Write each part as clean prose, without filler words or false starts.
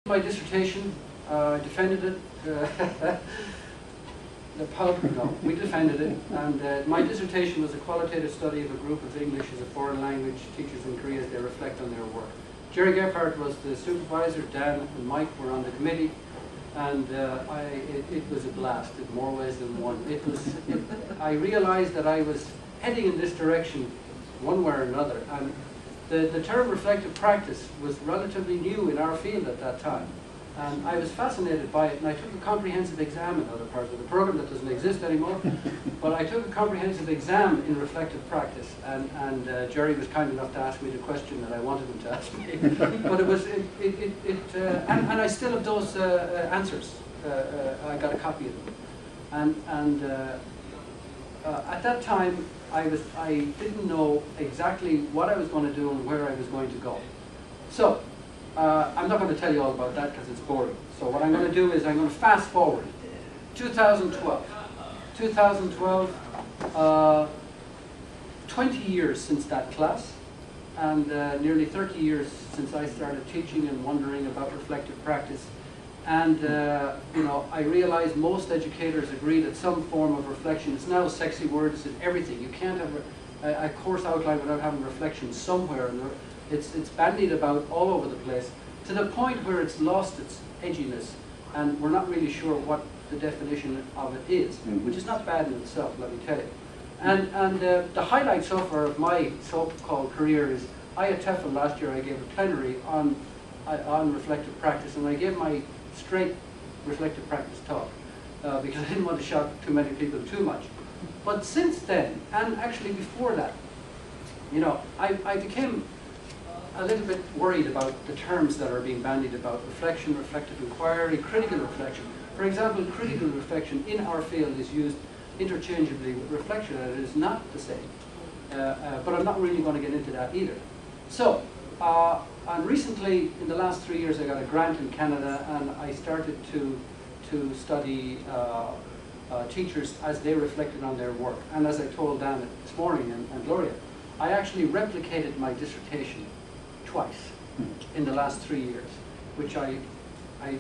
My dissertation, defended it. No, we defended it, and my dissertation was a qualitative study of a group of English as a foreign language teachers in Korea as they reflect on their work. Jerry Gephardt was the supervisor, Dan and Mike were on the committee, and it was a blast in more ways than one. I realized that I was heading in this direction one way or another, and the term reflective practice was relatively new in our field at that time. And I was fascinated by it, and I took a comprehensive exam in other parts of the program that doesn't exist anymore. But I took a comprehensive exam in reflective practice, and Jerry was kind enough to ask me the question that I wanted him to ask me. But it was, and I still have those answers. I got a copy of them. And at that time, I didn't know exactly what I was going to do and where I was going to go. So. I'm not going to tell you all about that because it's boring. So what I'm going to do is I'm going to fast forward. 2012. 2012, 20 years since that class, and nearly 30 years since I started teaching and wondering about reflective practice. And you know, I realize most educators agree that some form of reflection, it's now a sexy word, it's in everything. You can't have a course outline without having reflection somewhere. And it's bandied about all over the place, to the point where it's lost its edginess, and we're not really sure what the definition of it is, which is not bad in itself, let me tell you. And the highlight so far of my so-called career is, at TEFL last year I gave a plenary on reflective practice, and I gave my straight reflective practice talk, because I didn't want to shock too many people too much. But since then, and actually before that, you know, I became a little bit worried about the terms that are being bandied about: reflection, reflective inquiry, critical reflection. For example, critical reflection in our field is used interchangeably with reflection, and it is not the same. But I'm not really going to get into that either. So, and recently, in the last 3 years, I got a grant in Canada, and I started to study teachers as they reflected on their work. And as I told Dan this morning and Gloria, I actually replicated my dissertation twice in the last 3 years, which I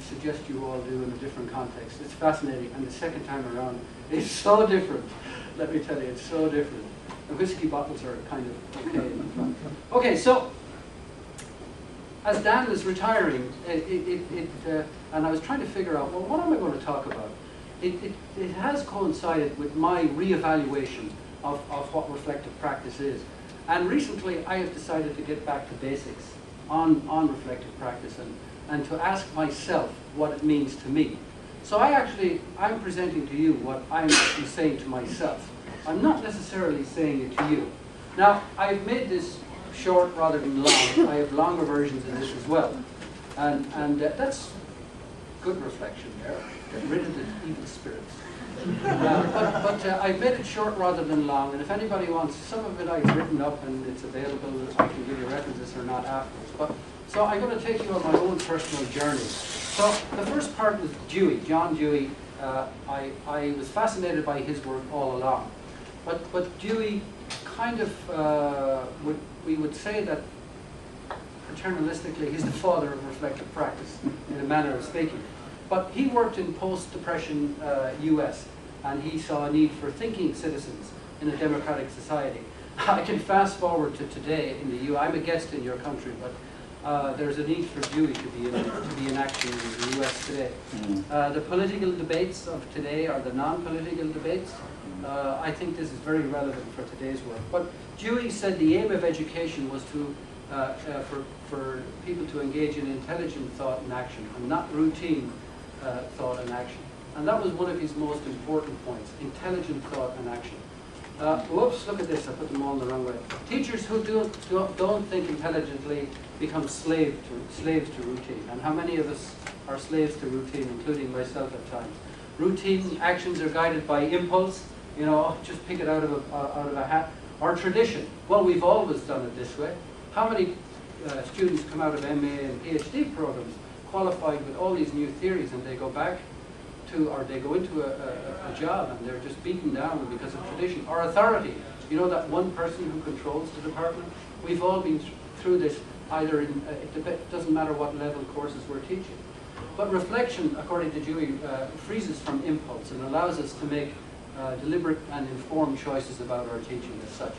suggest you all do in a different context. It's fascinating, and the second time around, it's so different. Let me tell you, it's so different. The whiskey bottles are kind of okay in the front. Okay, so as Dan was retiring, and I was trying to figure out, well, what am I going to talk about? It has coincided with my reevaluation of what reflective practice is. And recently, I have decided to get back to basics on reflective practice and to ask myself what it means to me. So I'm presenting to you what I'm actually saying to myself. I'm not necessarily saying it to you. Now, I've made this short rather than long. I have longer versions of this as well. And that's good reflection there. Get rid of the evil spirits. But I've made it short rather than long, and if anybody wants, some of it I've written up and it's available, I can give you references or not afterwards. So I'm going to take you on my own personal journey. So the first part was Dewey, John Dewey. I was fascinated by his work all along. But Dewey kind of, we would say that paternalistically, he's the father of reflective practice, in a manner of speaking. But he worked in post-Depression US, and he saw a need for thinking citizens in a democratic society. I can fast forward to today in the US. I'm a guest in your country, but there's a need for Dewey to be in action in the US today. The political debates of today are the non-political debates. I think this is very relevant for today's work. But Dewey said the aim of education was to for people to engage in intelligent thought and action, and not routine thought and action. And that was one of his most important points: intelligent thought and action. Whoops, look at this, I put them all in the wrong way. Teachers who don't think intelligently become slaves to routine. And how many of us are slaves to routine, including myself at times? Routine actions are guided by impulse, you know, just pick it out of a hat, or tradition. Well, we've always done it this way. How many students come out of MA and PhD programs qualified with all these new theories, and they go back to, or they go into a job and they're just beaten down because of tradition or authority? You know, that one person who controls the department? We've all been through this either in, it doesn't matter what level courses we're teaching. But reflection, according to Dewey, frees us from impulse and allows us to make deliberate and informed choices about our teaching as such.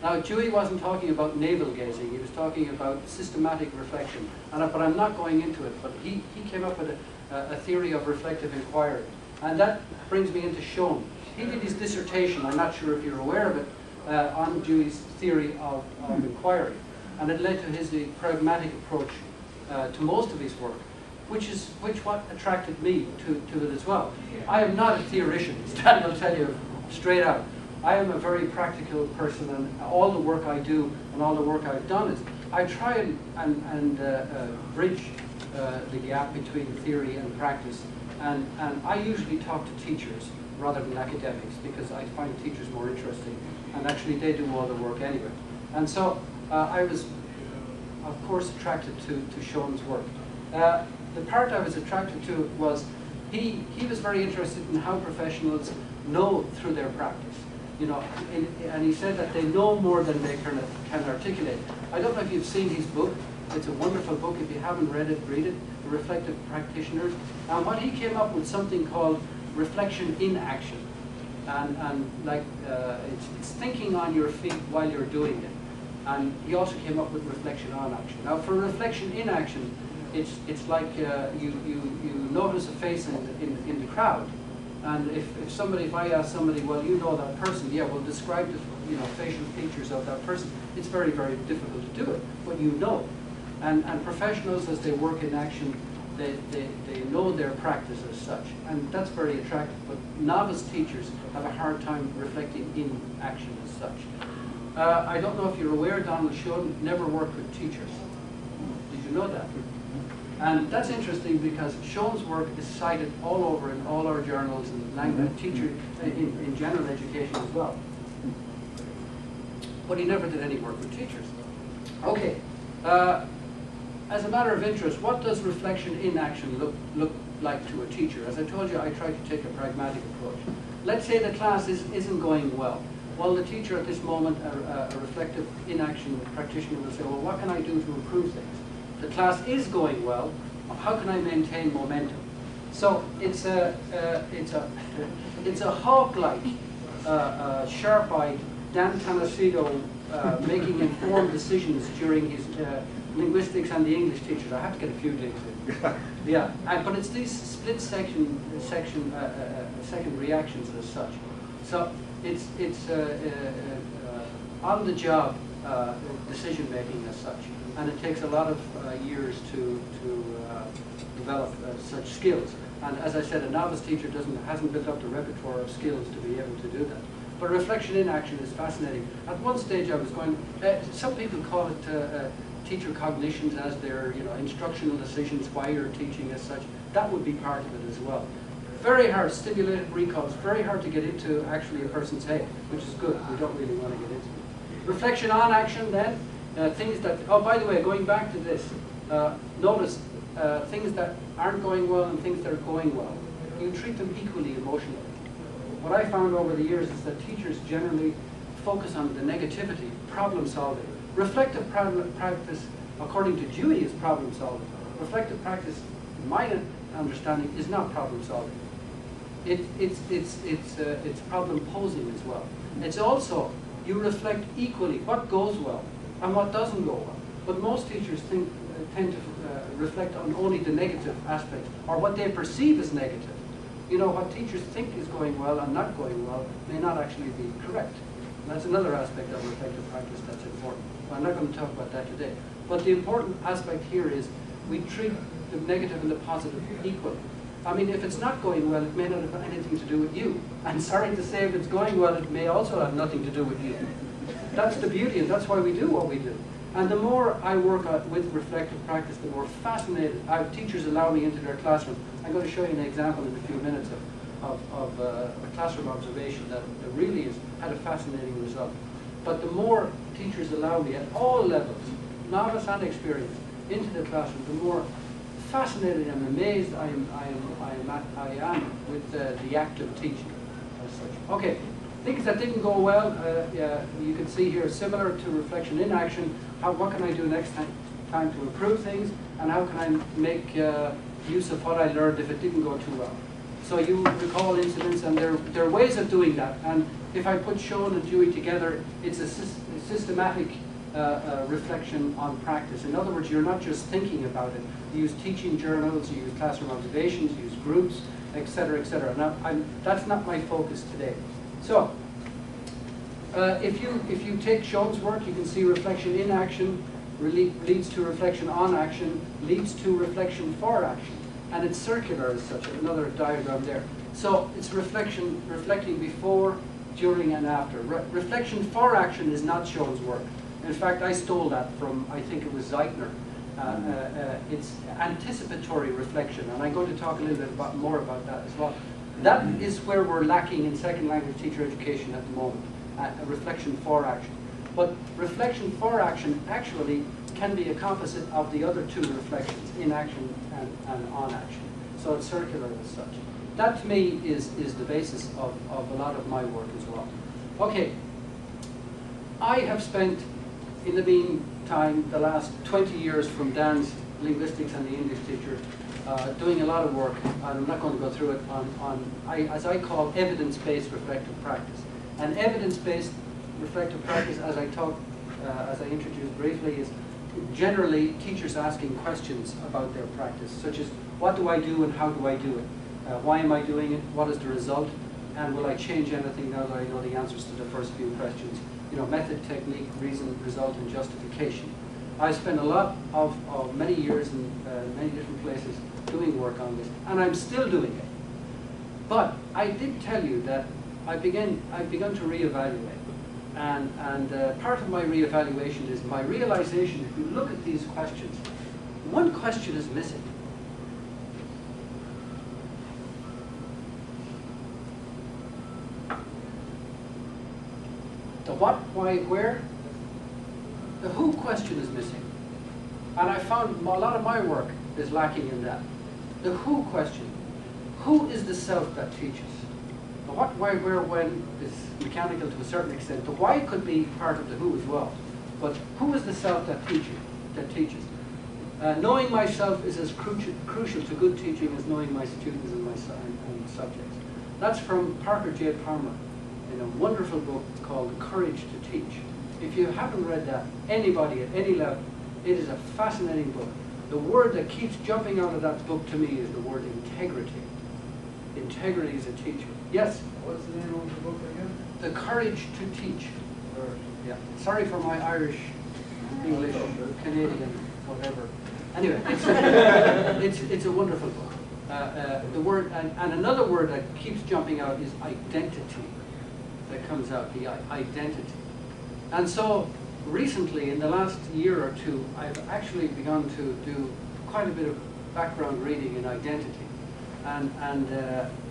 Now, Dewey wasn't talking about navel gazing, he was talking about systematic reflection. But I'm not going into it, but he came up with a theory of reflective inquiry. And that brings me into Schoen. He did his dissertation, I'm not sure if you're aware of it, on Dewey's theory of inquiry. And it led to his pragmatic approach to most of his work, which what attracted me to it as well. I am not a theoretician, Stan will tell you straight out. I am a very practical person, and all the work I do and all the work I've done is I try and bridge the gap between theory and practice. And I usually talk to teachers rather than academics because I find teachers more interesting, and actually they do all the work anyway. And so I was, of course, attracted to Schoen's work. The part I was attracted to was he was very interested in how professionals know through their practice. You know, and he said that they know more than they can articulate. I don't know if you've seen his book. It's a wonderful book. If you haven't read it, read it. The Reflective Practitioners. And what he came up with something called reflection in action, and like it's thinking on your feet while you're doing it. And he also came up with reflection on action. Now, for reflection in action, it's like you notice a face in the crowd. And if I ask somebody, well, you know that person, yeah, well, describe the facial features of that person. It's very, very difficult to do it, but you know. And professionals, as they work in action, they know their practice as such, and that's very attractive. But novice teachers have a hard time reflecting in action as such. I don't know if you're aware, Donald Schoen never worked with teachers. Did you know that? And that's interesting because Schoen's work is cited all over in all our journals and language teacher in general education as well. But he never did any work with teachers. Okay. As a matter of interest, what does reflection in action look like to a teacher? As I told you, I try to take a pragmatic approach. Let's say the class isn't going well. Well, the teacher at this moment, a reflective in action practitioner will say, well, what can I do to improve things? The class is going well. How can I maintain momentum? So it's a hawk-like, sharp-eyed Dan Canasido making informed decisions during his linguistics and the English teachers. I have to get a few days in. Yeah, but it's these split second reactions as such. So it's on the job decision making as such, and it takes a lot of years to develop such skills. And as I said, a novice teacher hasn't built up the repertoire of skills to be able to do that. But reflection in action is fascinating. At one stage, I was going. Some people call it teacher cognitions, as their instructional decisions, why you're teaching as such. That would be part of it as well. Very hard, stimulated recalls, very hard to get into actually a person's head, which is good. We don't really want to get into it. Reflection on action then, things that, oh, by the way, going back to this, notice things that aren't going well and things that are going well. You treat them equally emotionally. What I found over the years is that teachers generally focus on the negativity, problem solving. Reflective practice, according to Dewey, is problem solving. Reflective practice, in my understanding, is not problem solving. It's problem posing as well. It's also, you reflect equally what goes well and what doesn't go well. But most teachers tend to reflect on only the negative aspects, or what they perceive as negative. What teachers think is going well and not going well may not actually be correct. And that's another aspect of reflective practice that's important. But I'm not going to talk about that today. But the important aspect here is we treat the negative and the positive equally. I mean, if it's not going well, it may not have anything to do with you. I'm sorry to say, if it's going well, it may also have nothing to do with you. That's the beauty, and that's why we do what we do. And the more I work with reflective practice, the more fascinated. Teachers allow me into their classroom. I'm going to show you an example in a few minutes of a classroom observation that really had a fascinating result. But the more teachers allow me at all levels, novice and experienced, into the classroom, the more fascinated and amazed I am with the act of teaching as such. Okay, things that didn't go well, you can see here, similar to reflection in action. What can I do next time? time to improve things, and how can I make use of what I learned if it didn't go too well. So you recall incidents, and there are ways of doing that. And if I put Sean and Dewey together, it's a systematic reflection on practice. In other words, you're not just thinking about it. You use teaching journals, you use classroom observations, you use groups, etc., etc. Now, that's not my focus today. So, if you take Sean's work, you can see reflection in action leads to reflection on action, leads to reflection for action. And it's circular as such, another diagram there. So it's reflecting before, during, and after. Reflection for action is not Sean's work. In fact, I stole that from, I think it was Zeitner. It's anticipatory reflection, and I'm going to talk a little bit more about that as well. That is where we're lacking in second language teacher education at the moment, a reflection for action. But reflection for action actually can be a composite of the other two reflections, in action and on action. So it's circular as such. That to me is the basis of a lot of my work as well. Okay, I have spent in the meantime the last 20 years from Dan's linguistics and the English teacher doing a lot of work, and I'm not going to go through it, as I call evidence-based reflective practice. And evidence-based reflective practice, as I introduced briefly, is generally teachers asking questions about their practice, such as, what do I do and how do I do it? Why am I doing it? What is the result? And will I change anything now that I know the answers to the first few questions? You know, method, technique, reason, result, and justification. I spent a lot of many years in many different places doing work on this, and I'm still doing it. But I did tell you that I've begun to reevaluate. And part of my reevaluation is my realization, if you look at these questions, one question is missing. The what, why, where? The who question is missing. And I found a lot of my work is lacking in that. The who question. Who is the self that teaches? The what, why, where, when is mechanical to a certain extent. The why could be part of the who as well. But who is the self that teaches? Knowing myself is as crucial to good teaching as knowing my students and my subjects. That's from Parker J. Palmer in a wonderful book called The Courage to Teach. If you haven't read that, anybody at any level, it is a fascinating book. The word that keeps jumping out of that book to me is the word integrity. Integrity as a teacher. Yes? What's the name of the book again? The Courage to Teach. Yeah. Sorry for my Irish, English, Canadian, whatever. Anyway, it's a wonderful book. The word and another word that keeps jumping out is identity. That comes out, the identity. And so recently, in the last year or two, I've actually begun to do quite a bit of background reading in identity. And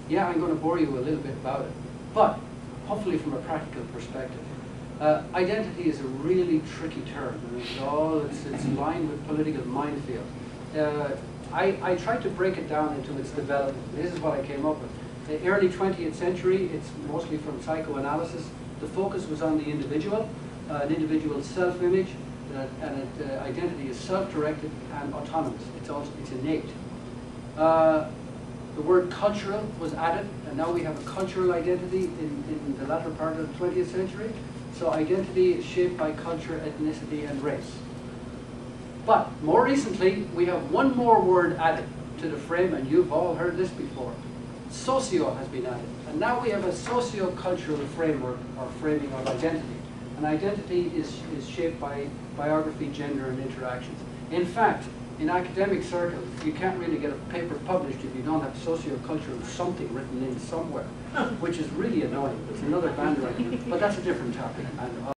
yeah, I'm going to bore you a little bit about it, but hopefully from a practical perspective. Identity is a really tricky term, and it's lined with political minefield. I tried to break it down into its development. This is what I came up with. The early 20th century, it's mostly from psychoanalysis. The focus was on the individual, an individual's self-image, and identity is self-directed and autonomous. It's innate. The word cultural was added, and now we have a cultural identity in the latter part of the 20th century. So identity is shaped by culture, ethnicity, and race. But more recently, we have one more word added to the frame, and you've all heard this before. Socio has been added. And now we have a socio-cultural framework or framing of identity. And identity is shaped by biography, gender, and interactions. In fact, in academic circles, you can't really get a paper published if you don't have socio-cultural something written in somewhere, which is really annoying. It's another bandwagon, but that's a different topic. And